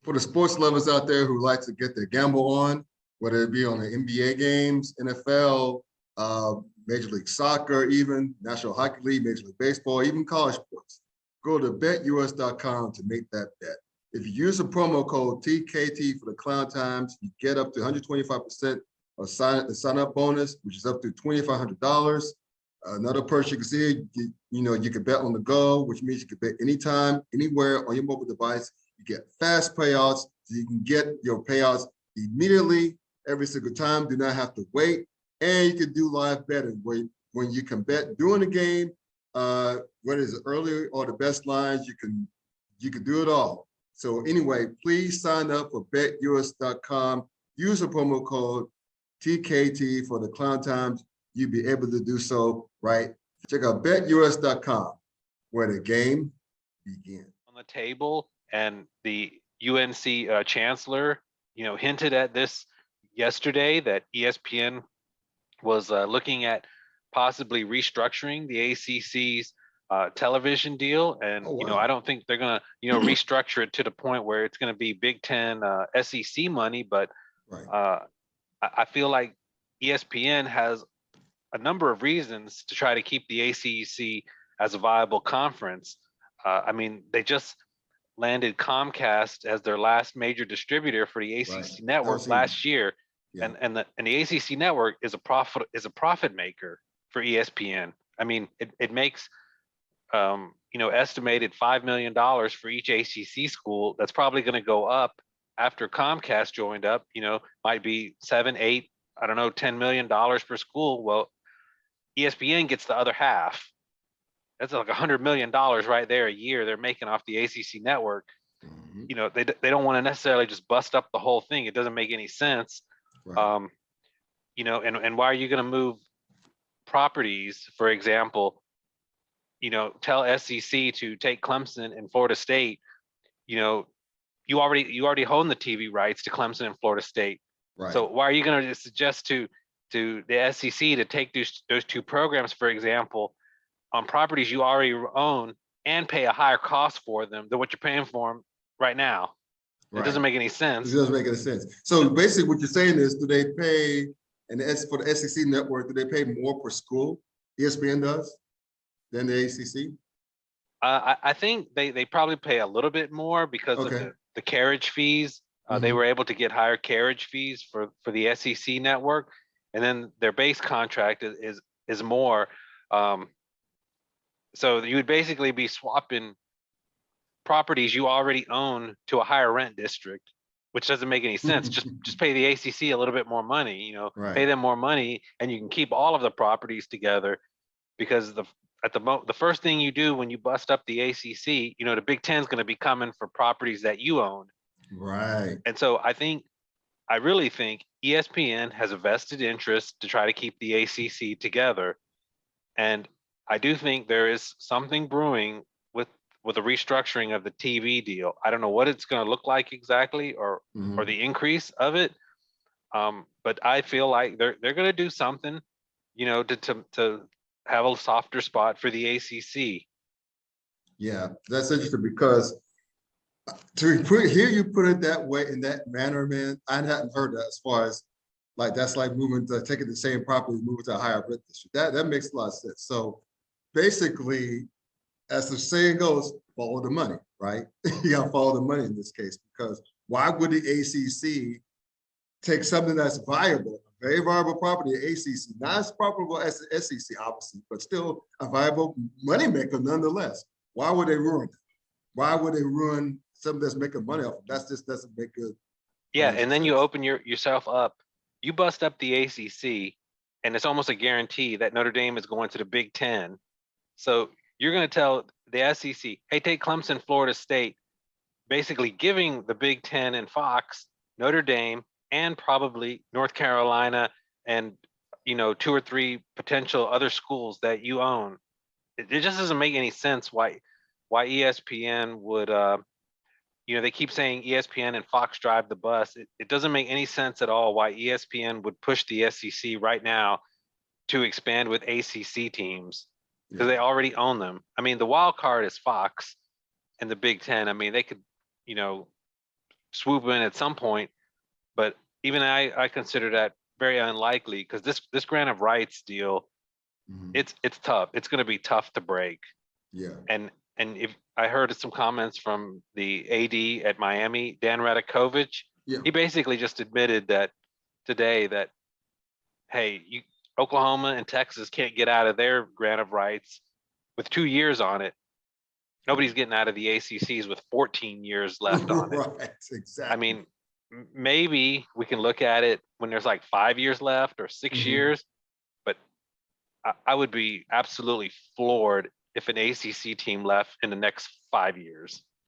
for the sports lovers out there who like to get their gamble on, whether it be on the NBA games, NFL, Major League Soccer, even National Hockey League, Major League Baseball, even college sports, go to betus.com to make that bet. If you use the promo code TKT for the Clown Times, you get up to 125% of the sign-up bonus, which is up to $2,500. Another perk you can see, you can bet on the go, which means you can bet anytime, anywhere on your mobile device. You get fast payouts, so you can get your payouts immediately every single time. Do not have to wait. And you can do live betting when you can bet during the game, whether it's early or the best lines, you can do it all. So anyway, please sign up for betus.com. Use the promo code TKT for the Clown Times. You'll be able to do so, right? Check out betus.com, where the game begins. On the table, and the UNC chancellor, hinted at this yesterday, that ESPN was looking at possibly restructuring the ACC's television deal, and I don't think they're gonna restructure it to the point where it's gonna be Big Ten SEC money, but right. I feel like ESPN has a number of reasons to try to keep the ACC as a viable conference. I mean, they just landed Comcast as their last major distributor for the ACC network last year. Yeah. And the ACC network is a profit maker for ESPN. I mean, it makes estimated $5 million for each ACC school. That's probably going to go up after Comcast joined up. Might be 7, 8, I don't know, $10 million per school. Well, ESPN gets the other half. That's like $100 million right there a year they're making off the ACC network. Mm-hmm. They don't want to necessarily just bust up the whole thing. It doesn't make any sense. Right. And why are you going to move properties, for example, tell SEC to take Clemson and Florida State, you already own the TV rights to Clemson and Florida State. Right. So why are you going to suggest to the SEC to take those two programs, for example, on properties you already own and pay a higher cost for them than what you're paying for them right now? Right. It doesn't make any sense. It doesn't make any sense. So basically what you're saying is, do they pay, for the SEC network, do they pay more per school, ESPN does, than the ACC? I think they probably pay a little bit more because of the carriage fees. They were able to get higher carriage fees for the SEC network. And then their base contract is more. So you would basically be swapping properties you already own to a higher rent district, which doesn't make any sense. just pay the ACC a little bit more money, pay them more money, and you can keep all of the properties together. Because the first thing you do when you bust up the ACC, the Big Ten is going to be coming for properties that you own. Right. And so I really think ESPN has a vested interest to try to keep the ACC together. And I do think there is something brewing with a restructuring of the TV deal. I don't know what it's going to look like exactly, or the increase of it. But I feel like they're going to do something, to have a softer spot for the ACC. Yeah, that's interesting, because to hear you put it that way, in that manner, man, I hadn't heard that, as far as that's like taking the same property, moving to a higher rent district. That makes a lot of sense. So basically, as the saying goes, follow the money, right? You gotta follow the money in this case, because why would the ACC take something that's viable, a very viable property, ACC, not as profitable as the SEC, obviously, but still a viable moneymaker nonetheless? Why would they ruin it? Why would they ruin something that's making money off of? That just doesn't make good. Yeah, and then you open yourself up. You bust up the ACC, and it's almost a guarantee that Notre Dame is going to the Big Ten. So you're going to tell the SEC, hey, take Clemson, Florida State, basically giving the Big Ten and Fox, Notre Dame, and probably North Carolina, and 2 or 3 potential other schools that you own. It just doesn't make any sense why ESPN would, they keep saying ESPN and Fox drive the bus. It doesn't make any sense at all why ESPN would push the SEC right now to expand with ACC teams, because they already own them. I mean, the wild card is Fox and the Big Ten. I mean, they could, swoop in at some point, but even I consider that very unlikely because this grant of rights deal, Mhm. it's tough. It's going to be tough to break. Yeah. And if I heard some comments from the AD at Miami, Dan Radakovich, Yeah. he basically just admitted that today that, hey, Oklahoma and Texas can't get out of their grant of rights with 2 years on it. Nobody's getting out of the ACCs with 14 years left on it. Right. Exactly. I mean, maybe we can look at it when there's like 5 years left or 6 Mhm. years, but I would be absolutely floored if an ACC team left in the next 5 years.